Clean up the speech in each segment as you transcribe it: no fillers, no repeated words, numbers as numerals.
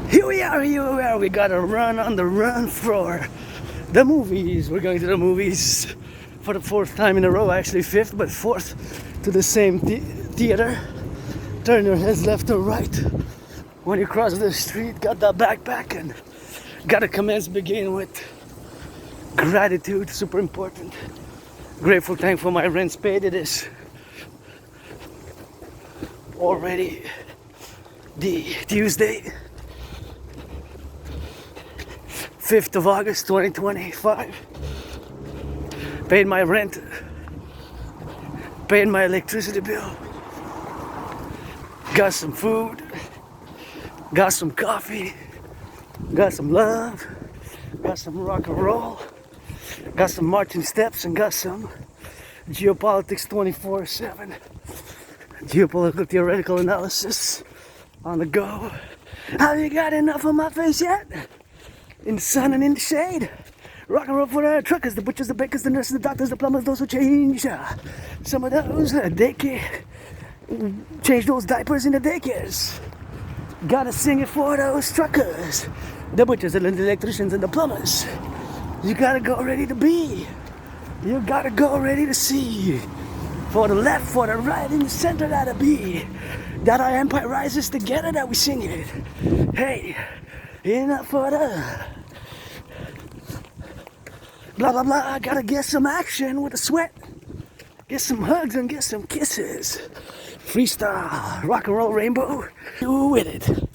Here we are. We gotta run on the run for the movies. We're going to the movies for the fourth time in a row, actually fifth, but fourth, to the same theater. Turn your heads left or right. When you cross the street, got that backpack, and gotta begin with gratitude, super important. Grateful, thankful, my rent's paid. It is already the Tuesday, 5th of August 2025. Paid my rent, paid my electricity bill, got some food, got some coffee, got some love, got some rock and roll, got some marching steps, and got some geopolitics 24/7, geopolitical theoretical analysis on the go. Have you got enough of my face yet? In the sun and in the shade. Rock and roll for the truckers, the butchers, the bakers, the nurses, the doctors, the plumbers, those who change some of those daycare, change those diapers in the daycares. Gotta sing it for those truckers, the butchers, and the electricians, and the plumbers. You gotta go ready to be. You gotta go ready to see. For the left, for the right, in the center, that'll be. That our empire rises together, that we sing it. Hey, enough for the blah blah blah. I gotta get some action with a sweat. Get some hugs and get some kisses. Freestyle, rock and roll rainbow. Do with it.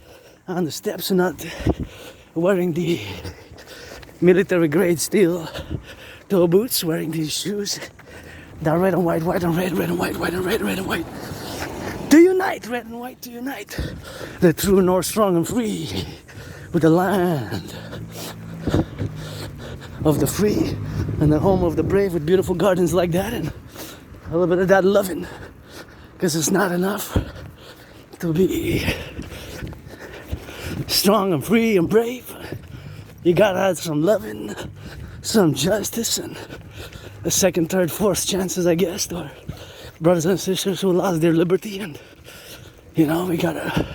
On the steps and not wearing the military grade steel toe boots, wearing these shoes. That red and white, white and red, red and white, white and red, red and white. To unite, red and white to unite. The true north, strong and free. With the land of the free and the home of the brave, with beautiful gardens like that, and a little bit of that loving, because it's not enough to be strong and free and brave. You gotta have some loving, some justice, and a second, third, fourth chances, I guess, to our brothers and sisters who lost their liberty. And you know, we got a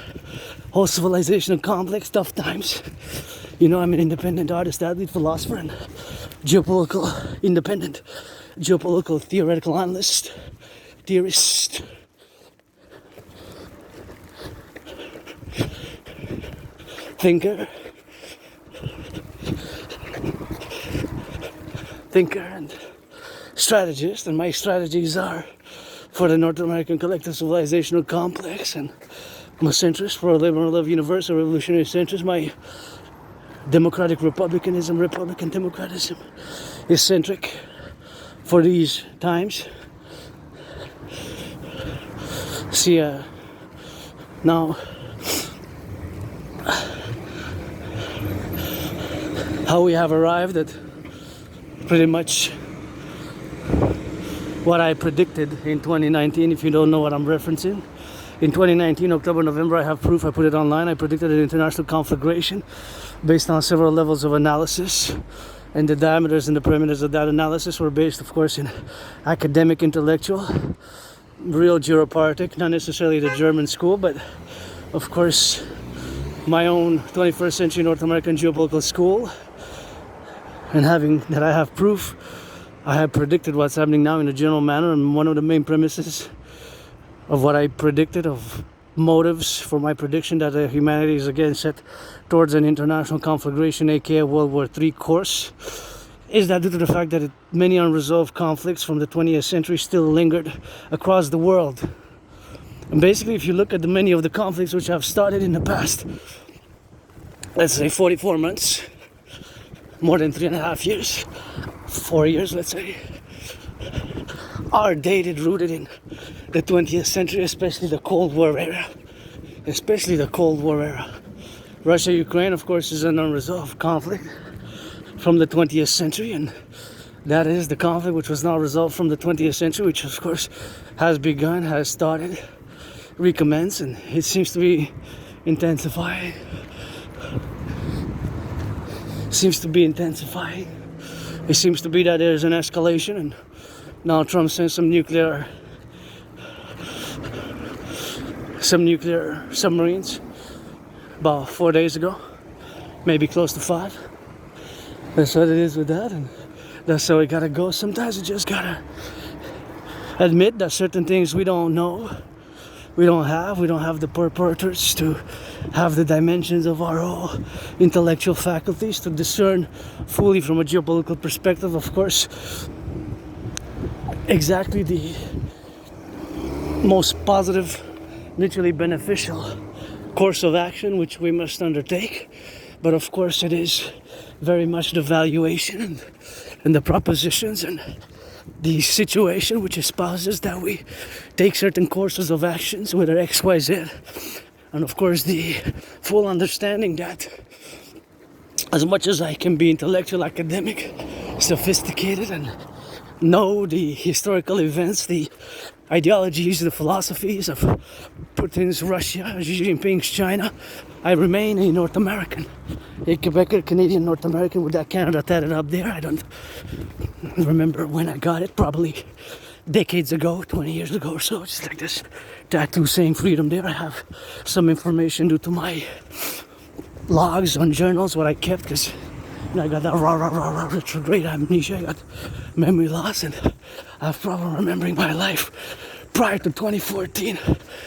whole civilization complex, tough times. You know, I'm an independent artist, athlete, philosopher, and geopolitical independent, geopolitical theoretical analyst, theorist. Thinker, and strategist, and my strategies are for the North American collective civilizational complex, and I'm a centrist for a liberal love universe, a revolutionary centrist. My democratic republicanism, republican democratism is centric for these times. See, now how we have arrived at pretty much what I predicted in 2019, if you don't know what I'm referencing. In 2019, October, November, I have proof, I put it online. I predicted an international conflagration based on several levels of analysis. And the diameters and the perimeters of that analysis were based, of course, in academic, intellectual, real geopolitic, not necessarily the German school, but of course, my own 21st century North American geopolitical school. And having that I have proof, I have predicted what's happening now in a general manner, and one of the main premises of what I predicted, of motives for my prediction that humanity is again set towards an international conflagration, aka World War III course, is that due to the fact that many unresolved conflicts from the 20th century still lingered across the world. And basically, if you look at the many of the conflicts which have started in the past, let's say 44 months, more than 3.5 years, 4 years, let's say, are dated, rooted in the 20th century, especially the Cold War era. Russia-Ukraine, of course, is an unresolved conflict from the 20th century, and that is the conflict which was not resolved from the 20th century, which, of course, has begun, has started, recommenced, and it seems to be intensifying. It seems to be that there's an escalation, and now Trump sends some nuclear submarines about 4 days ago, maybe close to 5. That's what it is with that, and that's how we gotta go. Sometimes we just gotta admit that certain things we don't know, we don't have the purporters to have the dimensions of our whole intellectual faculties to discern fully from a geopolitical perspective, of course, exactly the most positive, mutually beneficial course of action which we must undertake. But of course it is very much the valuation and the propositions and the situation which espouses that we take certain courses of actions, whether X, Y, Z, and of course the full understanding that as much as I can be intellectual, academic, sophisticated, and know the historical events, the ideologies, the philosophies of Putin's Russia, Xi Jinping's China, I remain a North American, a Quebecer, Canadian North American with that Canada tatted up there. I don't remember when I got it, probably decades ago, 20 years ago or so, just like this tattoo saying freedom there. I have some information due to my logs on journals, what I kept, because I got that raw retrograde amnesia, I got memory loss, and I have problem remembering my life prior to 2014,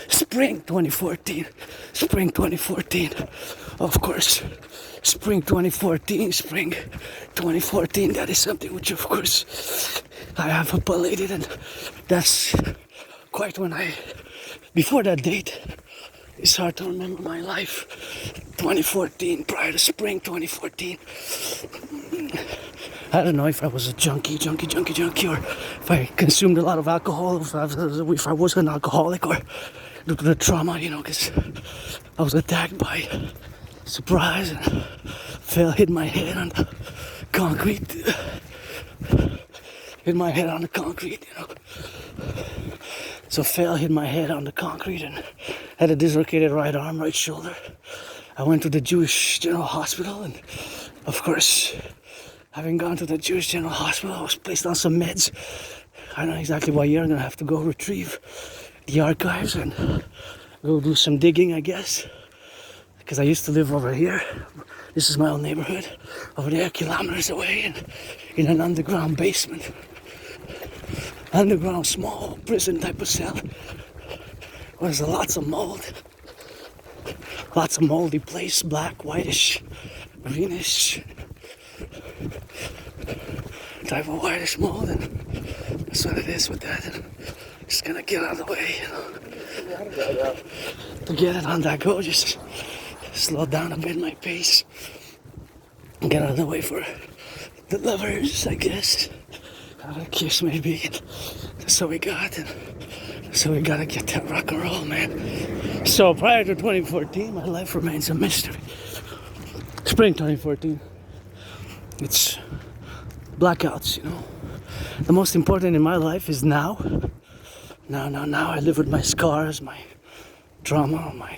spring 2014, of course, spring 2014, that is something which of course I have appellated, and that's quite when before that date, it's hard to remember my life. 2014, prior to spring 2014. I don't know if I was a junkie, or if I consumed a lot of alcohol, if I was an alcoholic, or due to the trauma, because I was attacked by surprise and hit my head on the concrete. So hit my head on the concrete and had a dislocated right arm, right shoulder. I went to the Jewish General Hospital, and of course, having gone to the Jewish General Hospital, I was placed on some meds. I don't know exactly what year. I'm gonna have to go retrieve the archives and go do some digging, I guess. Because I used to live over here. This is my old neighborhood. Over there, kilometers away, and in an underground basement. Underground small prison type of cell. There's lots of mold. Lots of moldy place, black, whitish, greenish type of whitish mold, and that's what it is with that. And just gonna get out of the way, to get it on that go, just slow down a bit my pace and get out of the way for the lovers, I guess. Have a kiss maybe. That's what we got, and so we gotta get that rock and roll, man. So prior to 2014, my life remains a mystery. Spring 2014, it's blackouts, The most important in my life is now. Now I live with my scars, my trauma, my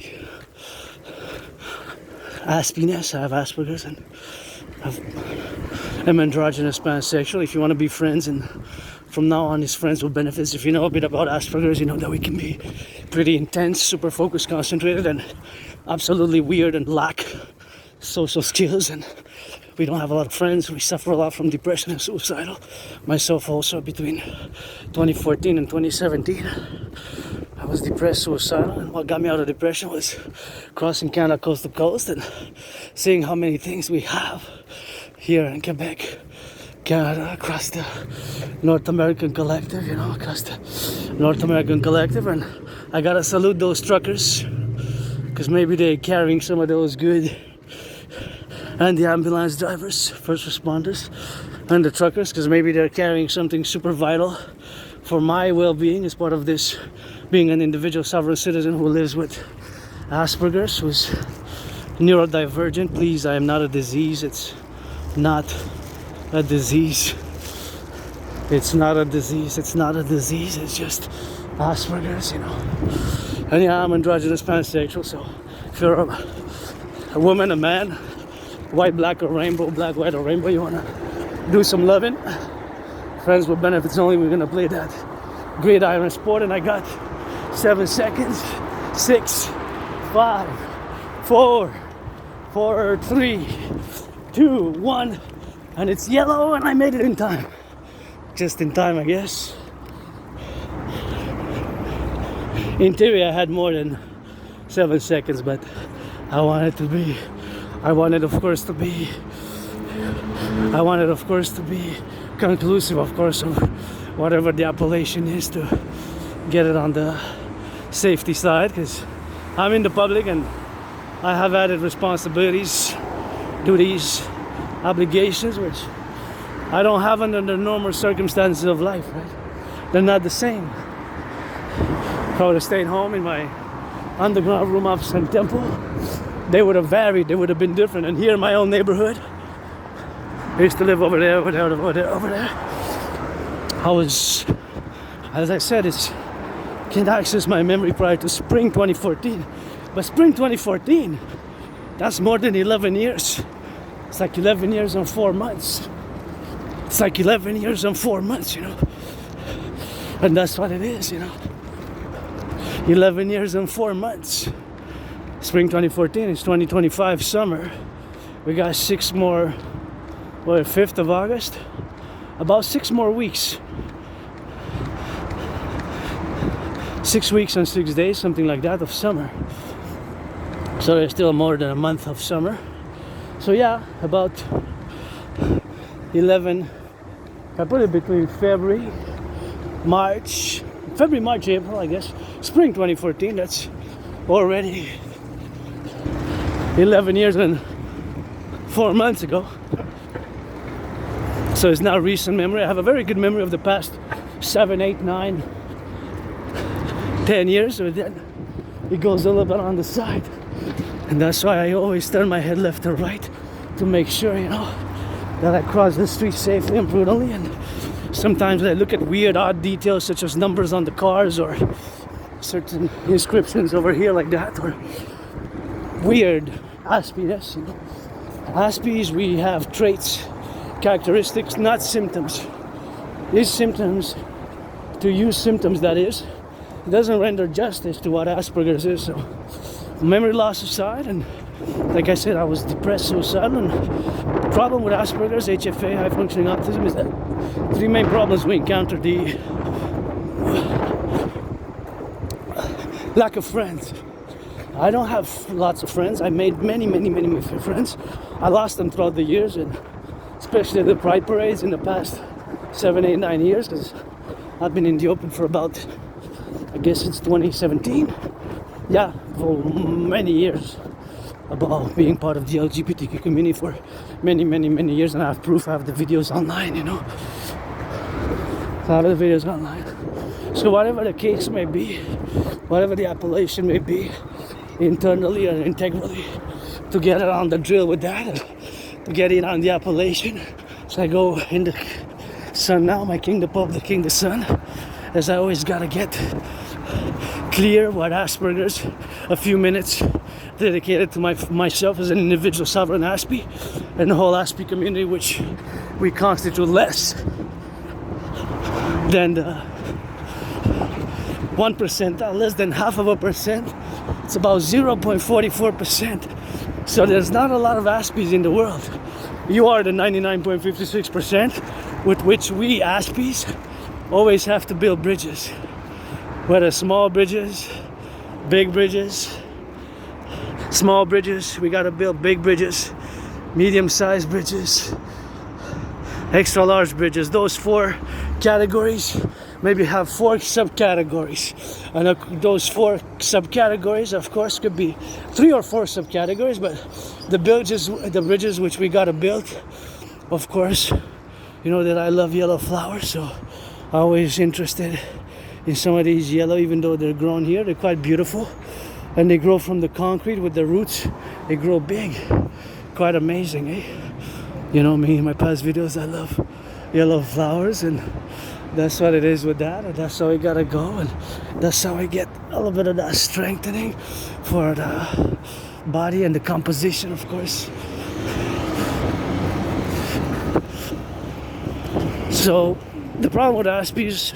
aspiness. I have Asperger's and I'm androgynous pansexual. If you want to be friends, and from now on is friends with benefits. If you know a bit about Asperger's, you know that we can be pretty intense, super focused, concentrated, and absolutely weird and lack social skills, and we don't have a lot of friends. We suffer a lot from depression and suicidal. Myself also, between 2014 and 2017, I was depressed, suicidal, and what got me out of depression was crossing Canada coast to coast and seeing how many things we have here in Quebec, Canada, across the North American Collective, across the North American Collective. And I gotta salute those truckers, because maybe they're carrying some of those good, and the ambulance drivers, first responders, and the truckers, because maybe they're carrying something super vital for my well-being as part of this being an individual sovereign citizen who lives with Asperger's, who's neurodivergent. Please, I am not a disease. It's not a disease. It's not a disease. It's just Asperger's, And yeah, I'm androgynous pansexual, so if you're a woman, a man, white, black, or rainbow, black, white, or rainbow, you wanna do some loving, friends with benefits only, we're gonna play that gridiron sport, and I got 7 seconds. 6, 5, 4, 4, 3, 2, 1, and it's yellow, and I made it in time. Just in time, I guess. In theory, I had more than 7 seconds, but I wanted, of course, to be conclusive, of course, of whatever the appellation is, to get it on the safety side, because I'm in the public and I have added responsibilities, duties, obligations, which I don't have under the normal circumstances of life, right? They're not the same. If I would have stayed home in my underground room of St. Temple, they would have varied, they would have been different. And here in my own neighborhood, I used to live over there, over there, over there, over there. I was, as I said, can't access my memory prior to spring 2014. But spring 2014, that's more than 11 years. It's like 11 years and 4 months. It's like 11 years and 4 months, you know. And that's what it is, you know. 11 years and 4 months. Spring 2014 is 2025 summer. We got 6 more, 5th of August? About 6 more weeks. 6 weeks and 6 days, something like that, of summer. So there's still more than a month of summer. So yeah, about 11, I put it between February, March, April, I guess. Spring 2014, that's already 11 years and 4 months ago. So it's now recent memory. I have a very good memory of the past 7, 8, 9, 10 years. So then it goes a little bit on the side. And that's why I always turn my head left or right to make sure, you know, that I cross the street safely and prudently. And sometimes I look at weird, odd details such as numbers on the cars or certain inscriptions over here like that, or weird aspiness. You know. Aspies, we have traits, characteristics, not symptoms. These symptoms, to use symptoms, that is, it doesn't render justice to what Asperger's is. So, memory loss aside, and like I said, I was depressed, suicidal, and the problem with Asperger's, HFA, high functioning autism, is that 3 main problems we encounter: the lack of friends. I don't have lots of friends. I made many friends. I lost them throughout the years, and especially the Pride parades in the past 7, 8, 9 years, because I've been in the open for about, I guess, since 2017. Yeah, for many years, about being part of the LGBTQ community for many years, and I have proof. I have the videos online, you know. I have the videos online. So whatever the case may be, whatever the appellation may be, internally or integrally, to get it on the drill with that, and to get it on the appellation. So I go in the sun now, my king, the public, king, the sun, as I always gotta get clear what Asperger's, a few minutes dedicated to myself as an individual sovereign Aspie, and the whole Aspie community, which we constitute less than the 1%, less than half of a percent. It's about 0.44%. So there's not a lot of Aspies in the world. You are the 99.56% with which we Aspies always have to build bridges. Whether small bridges, big bridges, small bridges, we gotta build big bridges, medium-sized bridges, extra large bridges. Those 4 categories maybe have 4 subcategories, and those 4 subcategories, of course, could be 3 or 4 subcategories. But the bridges which we gotta build, of course, you know that I love yellow flowers, so I'm always interested in some of these yellow, even though they're grown here. They're quite beautiful, and they grow from the concrete with the roots. They grow big, quite amazing, eh? You know me, in my past videos, I love yellow flowers, and that's what it is with that, and that's how we gotta go, and that's how I get a little bit of that strengthening for the body and the composition, of course. So the problem with Aspies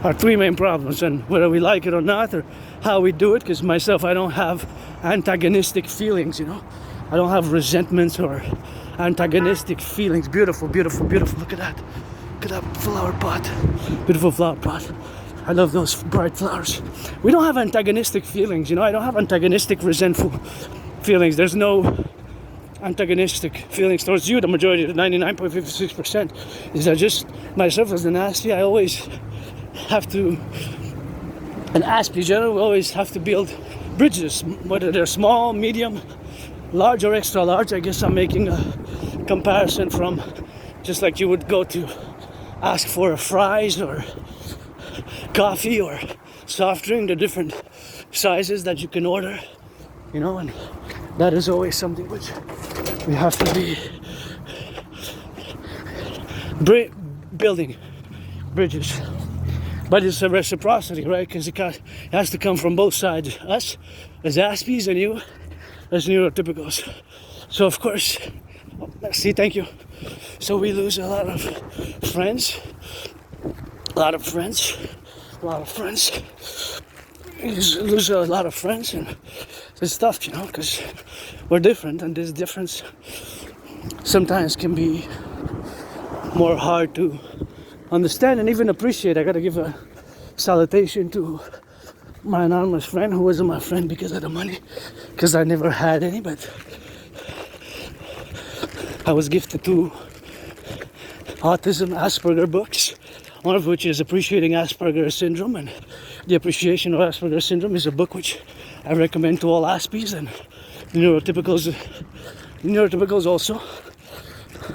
are 3 main problems, and whether we like it or not, or how we do it, because myself, I don't have antagonistic feelings, you know. I don't have resentments or antagonistic feelings. Beautiful, beautiful, beautiful. Look at that. Look at that flower pot. Beautiful flower pot. I love those bright flowers. We don't have antagonistic feelings, you know. I don't have antagonistic, resentful feelings. There's no antagonistic feelings towards you. The majority, 99.56%, is that just myself as an Aspie, I always have to, an Aspie general, we always have to build bridges, whether they're small, medium, large or extra large. I guess I'm making a comparison from just like you would go to ask for a fries or coffee or soft drink, the different sizes that you can order, you know, and that is always something which we have to be building bridges. But it's a reciprocity, right? Because it has to come from both sides, us as Aspies and you as neurotypicals. So of course, see, thank you. So we lose a lot of friends, a lot of friends, a lot of friends. We lose a lot of friends, and it's tough, you know, because we're different, and this difference sometimes can be more hard to understand and even appreciate. I gotta give a salutation to my anonymous friend who wasn't my friend because of the money, because I never had any, but I was gifted 2 autism Asperger books, one of which is Appreciating Asperger Syndrome, and The Appreciation of Asperger Syndrome is a book which I recommend to all Aspies and neurotypicals also,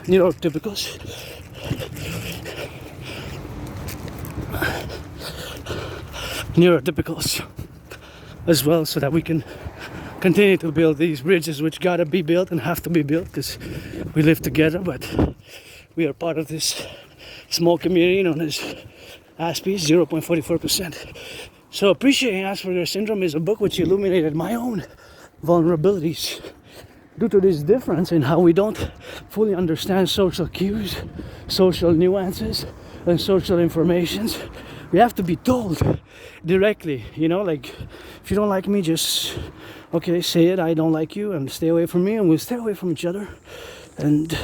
neurotypicals. Neurotypicals as well, so that we can continue to build these bridges which gotta be built and have to be built because we live together, but we are part of this small community known as Aspies, 0.44%. So Appreciating Asperger Syndrome is a book which illuminated my own vulnerabilities due to this difference in how we don't fully understand social cues, social nuances, and social informations. We have to be told directly, you know, like, if you don't like me, just, okay, say it, I don't like you, and stay away from me, and we'll stay away from each other. And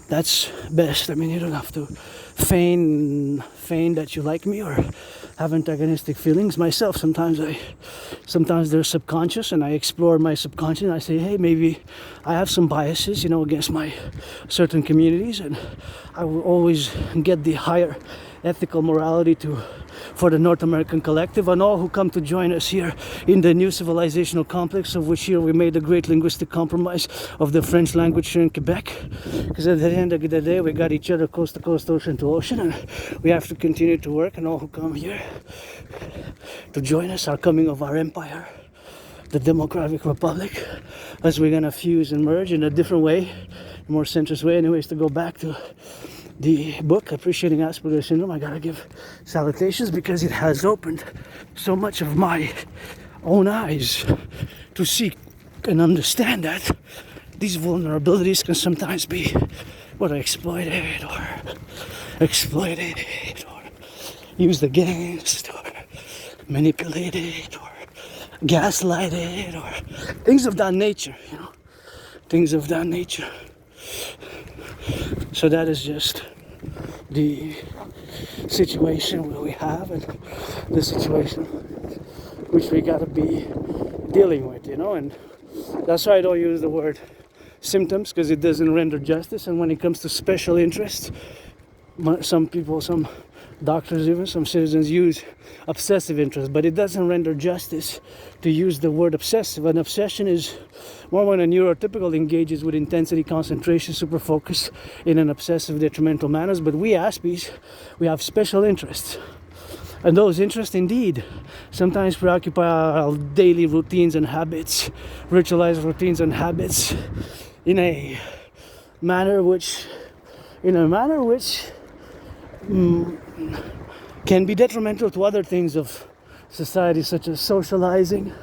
that's best. I mean, you don't have to feign that you like me or have antagonistic feelings. Myself, sometimes they're subconscious, and I explore my subconscious, and I say, hey, maybe I have some biases, you know, against my certain communities, and I will always get the higher ethical morality for the North American Collective and all who come to join us here in the new civilizational complex, of which here we made a great linguistic compromise of the French language here in Quebec, because at the end of the day we got each other coast to coast, ocean to ocean, and we have to continue to work, and all who come here to join us are coming of our empire, the Democratic Republic, as we're gonna fuse and merge in a different way, a more centrist way. Anyways, to go back to the book, Appreciating Asperger Syndrome, I gotta give salutations because it has opened so much of my own eyes to see and understand that these vulnerabilities can sometimes be exploited or used against or manipulated or gaslighted or things of that nature, you know, things of that nature. So that is just the situation where we have, and the situation which we gotta be dealing with, you know, and that's why I don't use the word symptoms, because it doesn't render justice. And when it comes to special interests, some people, some doctors, even some citizens use obsessive interest, but it doesn't render justice to use the word obsessive. An obsession is more when a neurotypical engages with intensity, concentration, super focus in an obsessive, detrimental manners. But we Aspies, we have special interests, and those interests indeed sometimes preoccupy our daily routines and habits, ritualized routines and habits, in a manner which can be detrimental to other things of society, such as socialization,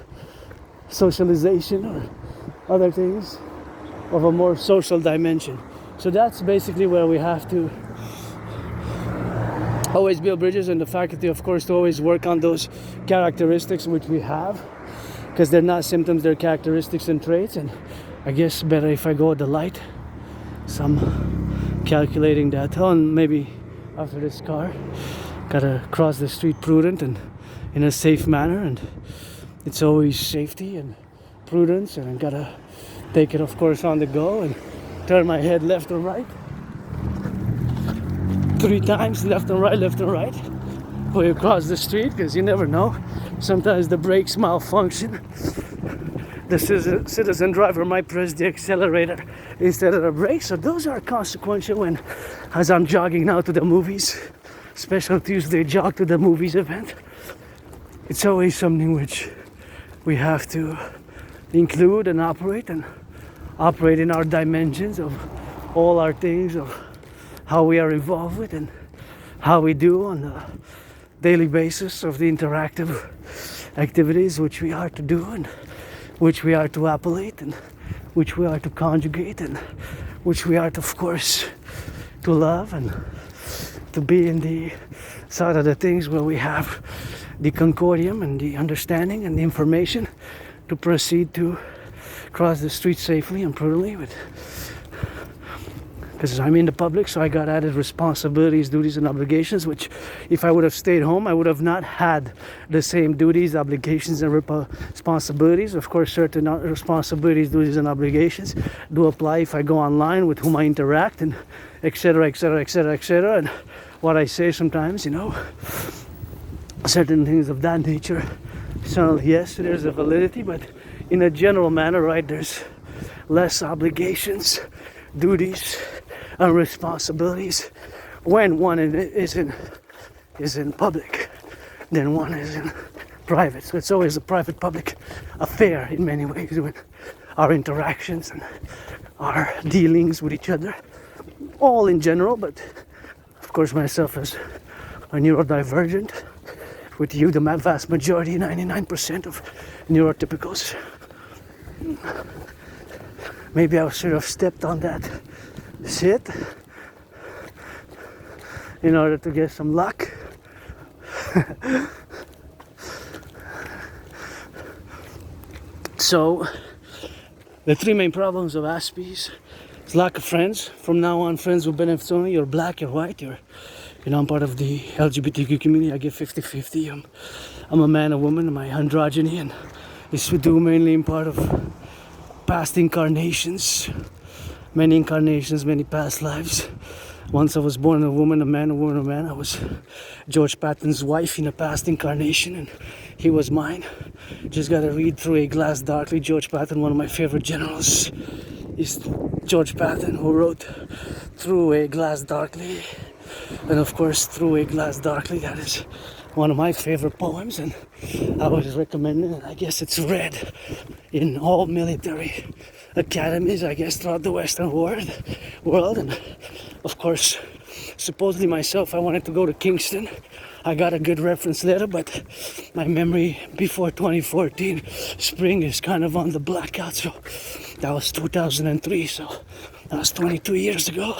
or other things of a more social dimension. So that's basically where we have to always build bridges, and the faculty, of course, to always work on those characteristics which we have, because they're not symptoms, they're characteristics and traits. And I guess better if I go with the light. So I'm calculating that. Oh, and maybe after this car, gotta cross the street prudent and in a safe manner, and it's always safety and prudence, and I gotta take it, of course, on the go and turn my head left or right 3 times, left and right before you cross the street, because you never know, sometimes the brakes malfunction. The citizen driver might press the accelerator instead of the brakes. So those are consequential when, as I'm jogging now to the movies, special Tuesday jog to the movies event, it's always something which we have to include and operate in our dimensions of all our things, of how we are involved with and how we do on a daily basis of the interactive activities which we are to do and which we are to appellate and which we are to conjugate and which we are to, of course, to love and to be in the side of the things where we have the concordium and the understanding and the information to proceed to cross the street safely and prudently, because I'm in the public, so I got added responsibilities, duties, and obligations, which if I would have stayed home, I would have not had the same duties, obligations, and responsibilities. Of course, certain responsibilities, duties, and obligations do apply if I go online with whom I interact, and etc., etc., etc., etc., and what I say sometimes, certain things of that nature. Certainly, yes, there's a validity, but in a general manner, right, there's less obligations, duties, and responsibilities when one is in public than one is in private. So it's always a private-public affair in many ways with our interactions and our dealings with each other, all in general, but of course myself as a neurodivergent, with you the vast majority, 99% of neurotypicals. Maybe I should have stepped on that shit in order to get some luck. So the 3 main problems of Aspies is lack of friends. From now on, friends with benefits only. You're black, you're white, I'm part of the LGBTQ community. I get 50-50. I'm a man, a woman, my androgyny, and it's due mainly in part of past incarnations, many incarnations, many past lives. Once I was born a woman, a man, a woman, a man. I was George Patton's wife in a past incarnation, and he was mine. Just gotta read Through a Glass Darkly. George Patton, one of my favorite generals, is George Patton, who wrote Through a Glass Darkly. And of course, Through a Glass Darkly, that is one of my favorite poems, and I would recommend it. I guess it's read in all military academies, I guess, throughout the Western world. And of course, supposedly myself, I wanted to go to Kingston. I got a good reference letter, but my memory before 2014 spring is kind of on the blackout. So that was 2003, so that was 22 years ago.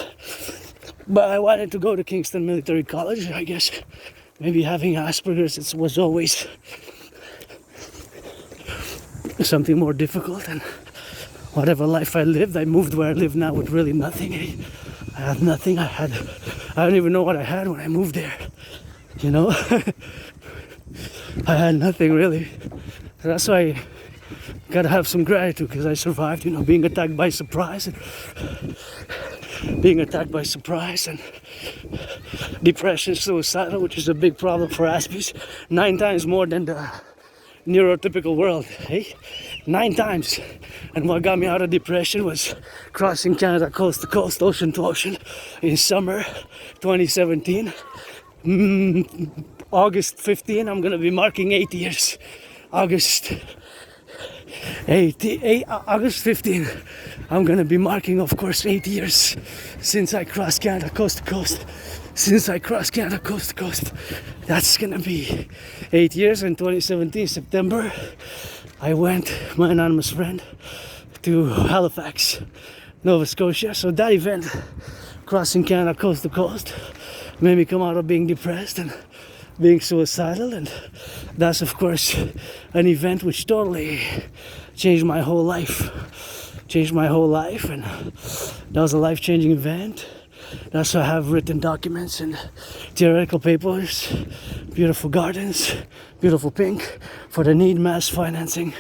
But I wanted to go to Kingston Military College. I guess maybe having Asperger's, it was always something more difficult. And whatever life I lived, I moved where I live now with really nothing. I had nothing. I don't even know what I had when I moved there. I had nothing really. So that's why I gotta have some gratitude, because I survived, being attacked by surprise. And depression, suicidal, which is a big problem for Aspies, 9 times more than the neurotypical world, 9 times. And what got me out of depression was crossing Canada coast to coast, ocean to ocean, in summer 2017. August 15, I'm gonna be marking 8 years. August 15, I'm gonna be marking, of course, 8 years since I crossed Canada coast to coast. That's gonna be 8 years. In 2017, September, I went, my anonymous friend, to Halifax, Nova Scotia. So that event crossing Canada coast to coast, made me come out of being depressed and being suicidal, and that's of course an event which totally changed my whole life. And that was a life-changing event. That's why I have written documents and theoretical papers, beautiful gardens, beautiful pink, for the need mass financing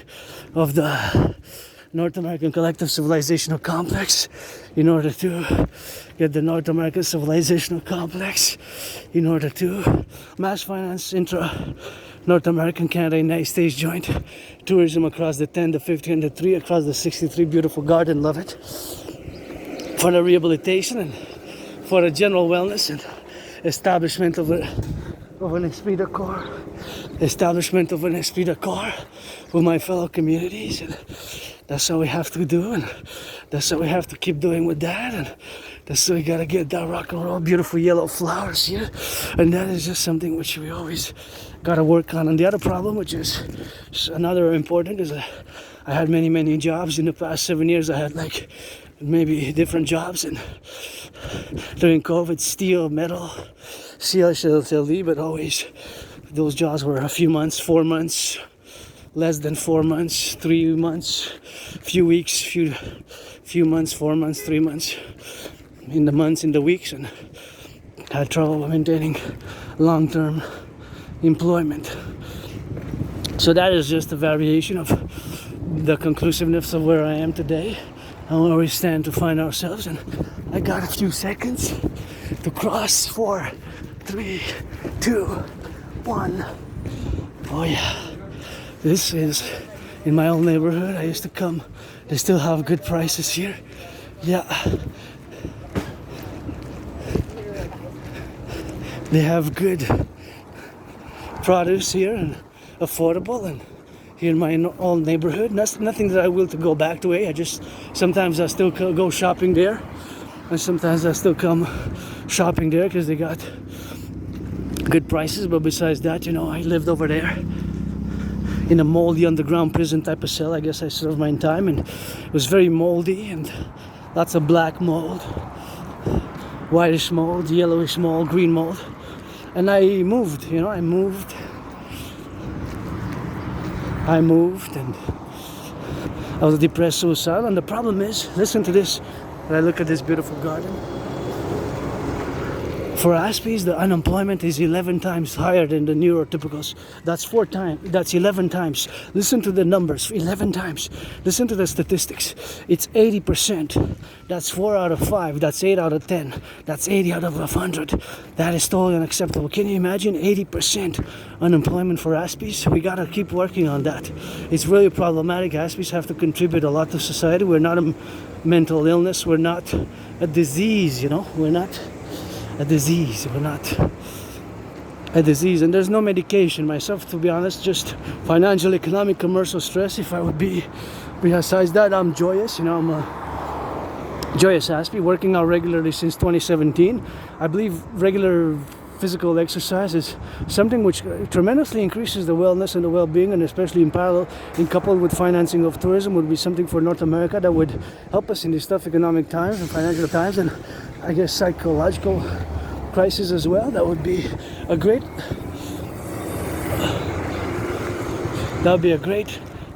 of the North American Collective Civilizational Complex, in order to get the North American Civilizational Complex, in order to mass finance North American, Canada, United States joint tourism across the 10, the 50, and the 3, across the 63 beautiful garden, love it, for the rehabilitation and for the general wellness and establishment of an esprit de corps, with my fellow communities. And that's what we have to do, and that's what we have to keep doing with that, and that's what we gotta get that rock and roll, beautiful yellow flowers here, and that is just something which we always gotta work on. And the other problem, which is another important, is I had many jobs in the past 7 years. I had like maybe different jobs, and during COVID, steel, metal, CLCLD, but always those jobs were a few months, 4 months, less than 4 months, 3 months, few weeks, few months, 4 months, 3 months, in the weeks, and had trouble maintaining long-term employment. So that is just a variation of the conclusiveness of where I am today and where we stand to find ourselves. And I got a few seconds to cross. 4, 3, 2, 1. Oh yeah, this is in my old neighborhood. I used to come. They still have good prices here. Yeah, they have good produce here and affordable, and here in my old neighborhood. Nothing that I will to go back to. I just sometimes I still go shopping there, and sometimes I still come shopping there because they got good prices. But besides that, I lived over there in a moldy underground prison type of cell. I guess I served my time, and it was very moldy and lots of black mold, whitish mold, yellowish mold, green mold. And I moved, I moved, and I was depressed, suicidal. And the problem is, listen to this, when I look at this beautiful garden. For Aspies, the unemployment is 11 times higher than the neurotypicals. That's 11 times. Listen to the numbers, 11 times. Listen to the statistics. It's 80%. That's 4 out of 5. That's 8 out of 10. That's 80 out of 100. That is totally unacceptable. Can you imagine 80% unemployment for Aspies? We gotta keep working on that. It's really problematic. Aspies have to contribute a lot to society. We're not a mental illness. We're not a disease, We're not a disease. We're not a disease, and there's no medication. Myself, to be honest, just financial, economic, commercial stress. If I would be, besides that, I'm joyous. I'm a joyous Aspie, working out regularly since 2017. I believe regular physical exercise is something which tremendously increases the wellness and the well-being, and especially in parallel, in coupled with financing of tourism, would be something for North America that would help us in these tough economic times and financial times, and I guess psychological crisis as well. That would be a great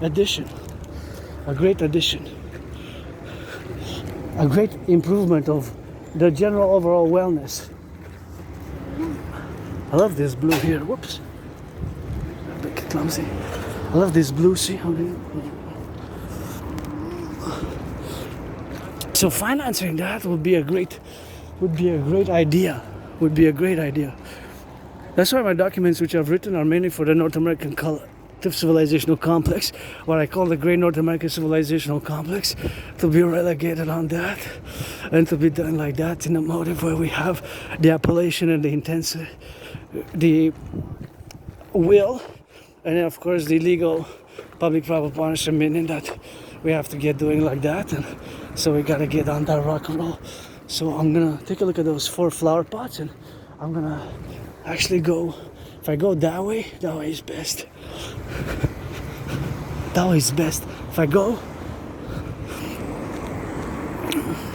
addition, a great improvement of the general overall wellness. I love this blue here. Whoops, a bit clumsy. I love this blue. See, so financing that would be a great idea. That's why my documents, which I've written, are mainly for the North American Collective Civilizational Complex, what I call the Great North American Civilizational Complex, to be relegated on that, and to be done like that in a motive where we have the appellation and the intensity, the will, and then of course the legal public-private partnership, meaning that we have to get doing like that, and so we gotta get on that rock and roll. So I'm gonna take a look at those 4 flower pots, and I'm gonna actually go. If I go that way is best. That way is best. If I go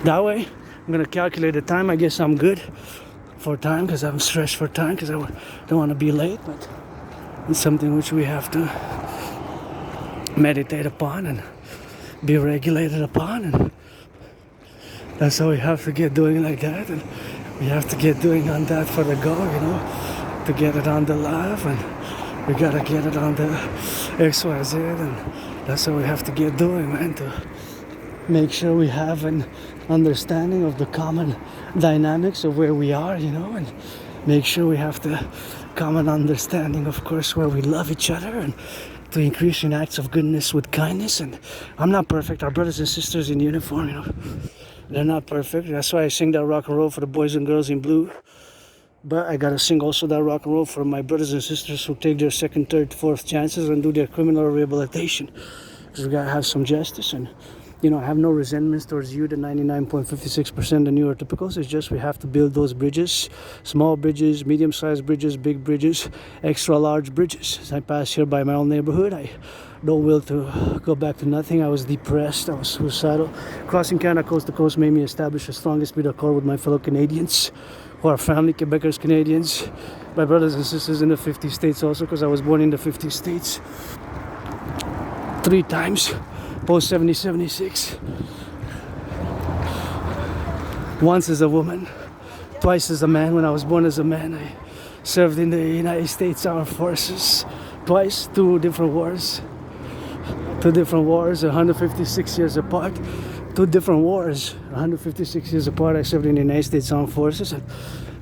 that way, I'm gonna calculate the time. I guess I'm good for time because I'm stressed for time because I don't want to be late, but it's something which we have to meditate upon and be regulated upon, and that's how we have to get doing like that, and we have to get doing on that for the go, you know, to get it on the live, and we gotta get it on the XYZ, and that's how we have to get doing, man, to make sure we have an understanding of the common dynamics of where we are, you know, and make sure we have the common understanding, of course, where we love each other, and to increase in acts of goodness with kindness. And I'm not perfect. Our brothers and sisters in uniform, you know, they're not perfect. That's why I sing that rock and roll for the boys and girls in blue. But I gotta sing also that rock and roll for my brothers and sisters who take their second, third, fourth chances and do their criminal rehabilitation. Because we gotta have some justice. And you know, I have no resentments towards you, the 99.56% the neurotypicals. It's just we have to build those bridges, small bridges, medium-sized bridges, big bridges, extra large bridges. As I pass here by my own neighborhood, I don't will to go back to nothing. I was depressed, I was suicidal. Crossing Canada coast to coast made me establish the strongest bit of core with my fellow Canadians, who are family, Quebecers, Canadians, my brothers and sisters in the 50 states also, because I was born in the 50 states 3 times. Post 70-76. Once as a woman, twice as a man. When I was born as a man, I served in the United States Armed Forces twice, 2 different wars. 2 different wars, 156 years apart. 2 different wars, 156 years apart. I served in the United States Armed Forces, and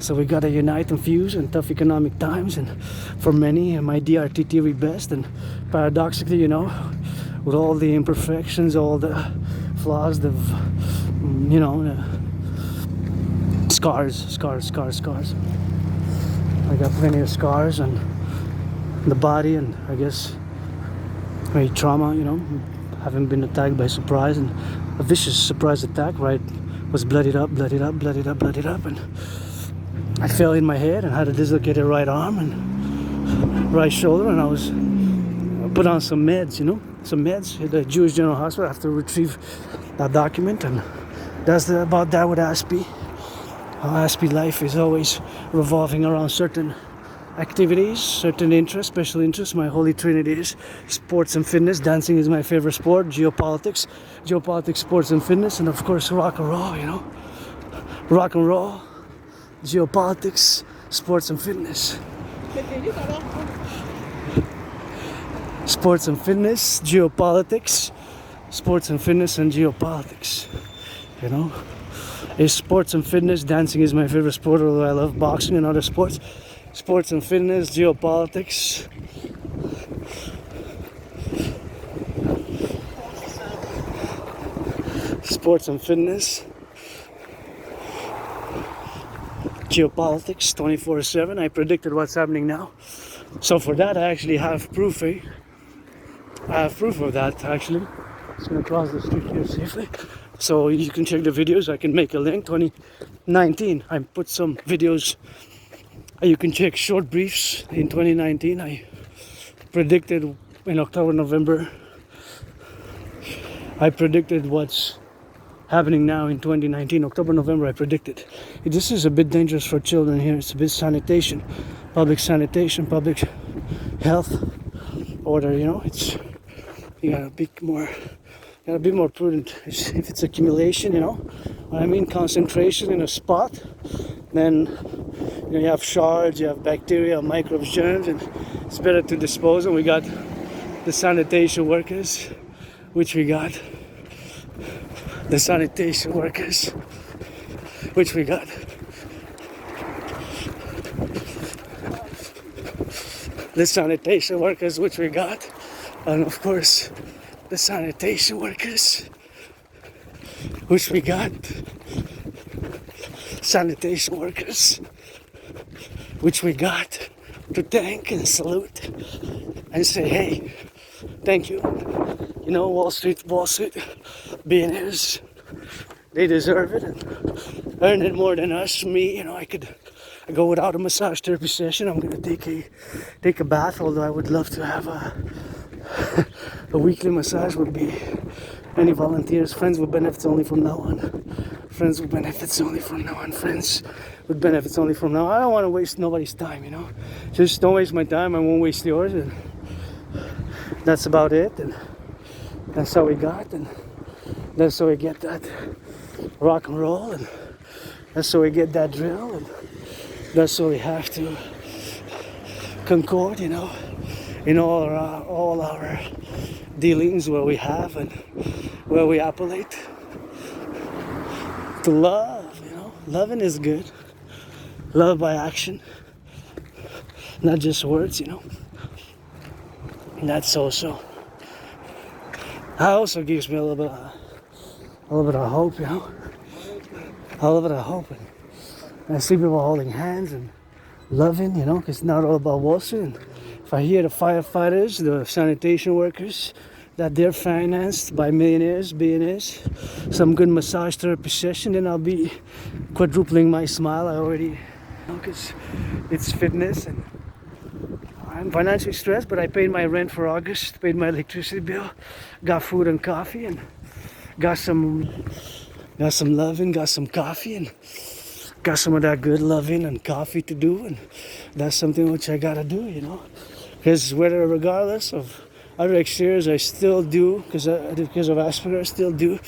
so we gotta unite and fuse in tough economic times. And for many, my DRT theory best. And paradoxically, you know, with all the imperfections, all the flaws, the, you know, scars. I got plenty of scars on the body, and I guess maybe trauma, you know, having been attacked by surprise, and a vicious surprise attack, right? Was bloodied up, and I fell in my head and had a dislocated right arm and right shoulder, and I was put on some meds, you know, some meds at the Jewish General Hospital. I have to retrieve that document, and that's about that with Aspie. Aspie life is always revolving around certain activities, certain interests, special interests. My holy trinity is sports and fitness. Dancing is my favorite sport. Geopolitics, sports and fitness, and of course rock and roll, you know. Rock and roll, geopolitics, sports and fitness. Sports and fitness, geopolitics, sports and fitness and geopolitics, you know. Is sports and fitness. Dancing is my favorite sport, although I love boxing and other sports. Sports and fitness, geopolitics. Sports and fitness, geopolitics, 24/7. I predicted what's happening now. So for that, I actually have proof, eh? I have proof of that, actually. Just gonna cross the street here safely. So you can check the videos. I can make a link. 2019, I put some videos. You can check short briefs in 2019. I predicted in October, November. I predicted what's happening now in 2019. October, November, I predicted. This is a bit dangerous for children here. It's a bit sanitation, public health order, you know. It's, you gotta be more prudent. If it's accumulation, you know what I mean, concentration in a spot, then you know, you have shards, you have bacteria, microbes, germs, and it's better to dispose. And we got the sanitation workers, which we got the sanitation workers, which we got the sanitation workers, which we got, and of course the sanitation workers, which we got sanitation workers, which we got to thank and salute and say, hey, thank you. You know, Wall Street, billionaires, they deserve it and earn it more than us. Me, you know, I go without a massage therapy session. I'm gonna take a bath, although I would love to have a weekly massage. Would be any volunteers, friends with benefits only from now on. Friends with benefits only from now on. Friends with benefits only from now. I don't want to waste nobody's time, you know. Just don't waste my time. I won't waste yours. And that's about it. And that's how we got. And that's how we get that rock and roll. And that's how we get that drill. And that's how we have to concord, you know, in all our dealings where we have and where we appellate to love, you know. Loving is good. Love by action, not just words, you know. And that's also, that also gives me a little bit of hope, you know. A little bit of hope. And I see people holding hands and loving, you know, because it's not all about Wilson. And if I hear the firefighters, the sanitation workers, that they're financed by millionaires, billionaires, some good massage therapy session, then I'll be quadrupling my smile. I already, you know, because it's fitness and I'm financially stressed, but I paid my rent for August, paid my electricity bill, got food and coffee, and got some loving, got some coffee, and got some of that good loving and coffee to do, and that's something which I gotta do, you know, because whether regardless of other exteriors, I still do, because of Asperger, I still do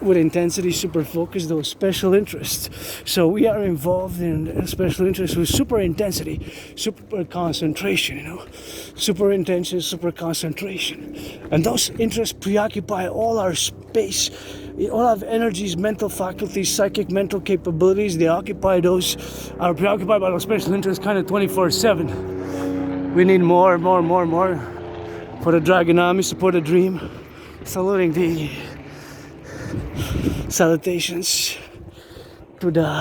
with intensity, super focused, those special interests. So we are involved in special interests with super intensity, super concentration, you know, super intention, super concentration. And those interests preoccupy all our space, all our energies, mental faculties, psychic, mental capabilities. They are preoccupied by those special interests kind of 24/7. We need more for the Dragon Army, support the dream. Saluting the salutations to the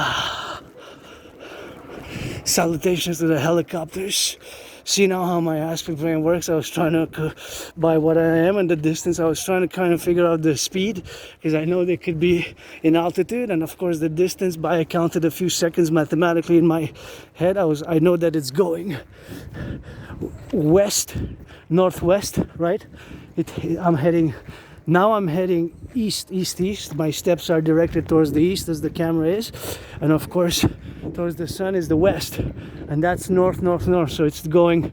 helicopters. See now how my aspect brain works. I was trying to, by what I am and the distance, I was trying to kind of figure out the speed, because I know they could be in altitude, and of course the distance, by I counted a few seconds mathematically in my head. I know that it's going west, northwest, right? I'm heading east. My steps are directed towards the east as the camera is, and of course towards the sun is the west, and that's north. So it's going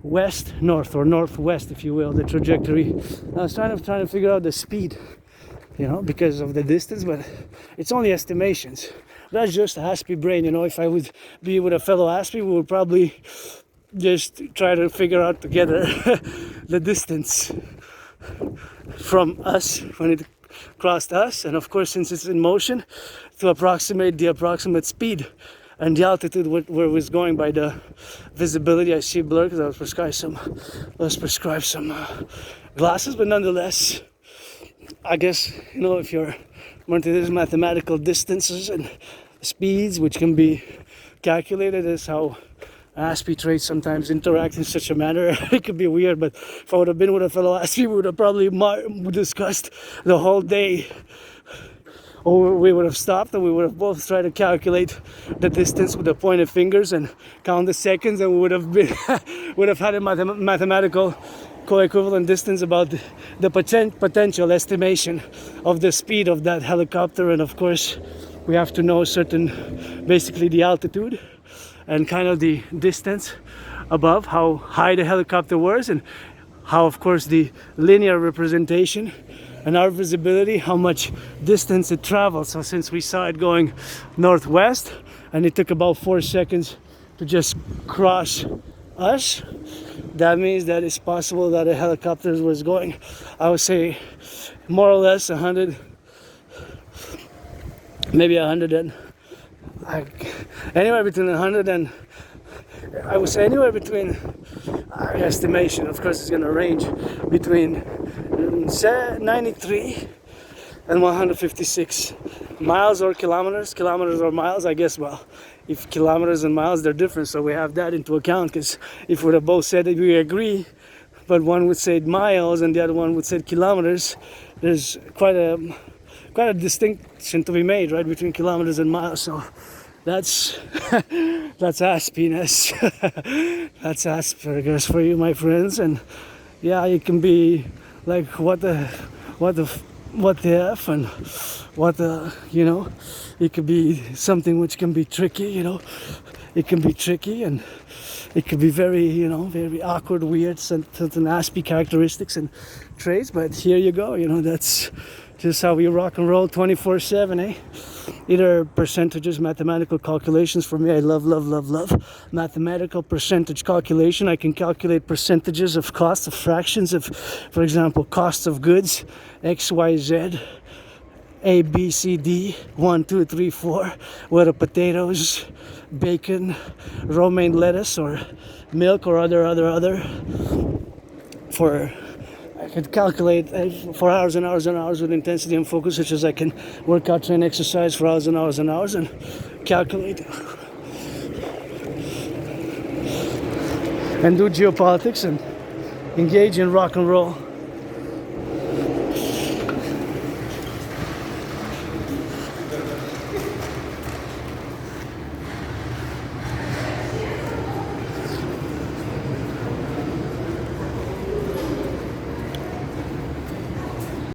west north, or northwest, if you will, the trajectory. I was trying to figure out the speed, you know, because of the distance, but it's only estimations. That's just Aspie brain, you know. If I would be with a fellow Aspie, we would probably just try to figure out together the distance from us when it crossed us, and of course, since it's in motion, to approximate the approximate speed and the altitude where it was going by the visibility. I see blur because I was prescribed some glasses, but nonetheless, I guess, you know, if you're more into these mathematical distances and speeds, which can be calculated, is how Aspie traits sometimes interact in such a manner. It could be weird, but if I would have been with a fellow Aspie, we would have probably discussed the whole day. Or we would have stopped and we would have both tried to calculate the distance with the pointed fingers and count the seconds, and we would have had a mathematical co-equivalent distance about the potential estimation of the speed of that helicopter. And of course, we have to know basically the altitude and kind of the distance above, how high the helicopter was, and how, of course, the linear representation and our visibility, how much distance it traveled. So since we saw it going northwest and it took about 4 seconds to just cross us, that means that it's possible that a helicopter was going, I would say, more or less 100, maybe 100 and anywhere between 100 and, I would say, anywhere between, our estimation, of course, is going to range between 93 and 156 miles or kilometers or miles, I guess. Well, if kilometers and miles, they're different, so we have that into account, because if we would have both said that we agree, but one would say miles and the other one would say kilometers, there's quite a distinction to be made, right, between kilometers and miles. So that's Aspiness. That's Asperger's for you, my friends. And yeah, it can be like, what the what the F and what the, you know, it could be something which can be tricky, you know, it can be tricky and it could be very, you know, very awkward, weird, certain nasty characteristics and traits, but here you go, you know, that's just how we rock and roll 24/7, eh? Either percentages, mathematical calculations. For me, I love mathematical percentage calculation. I can calculate percentages of cost of fractions of, for example, cost of goods, X, Y, Z, A, B, C, D, 1, 2, 3, 4, whether potatoes, bacon, romaine lettuce, or milk, or other. I could calculate for hours and hours and hours with intensity and focus, such as I can work out, train, exercise for hours and hours and hours and calculate and do geopolitics and engage in rock and roll.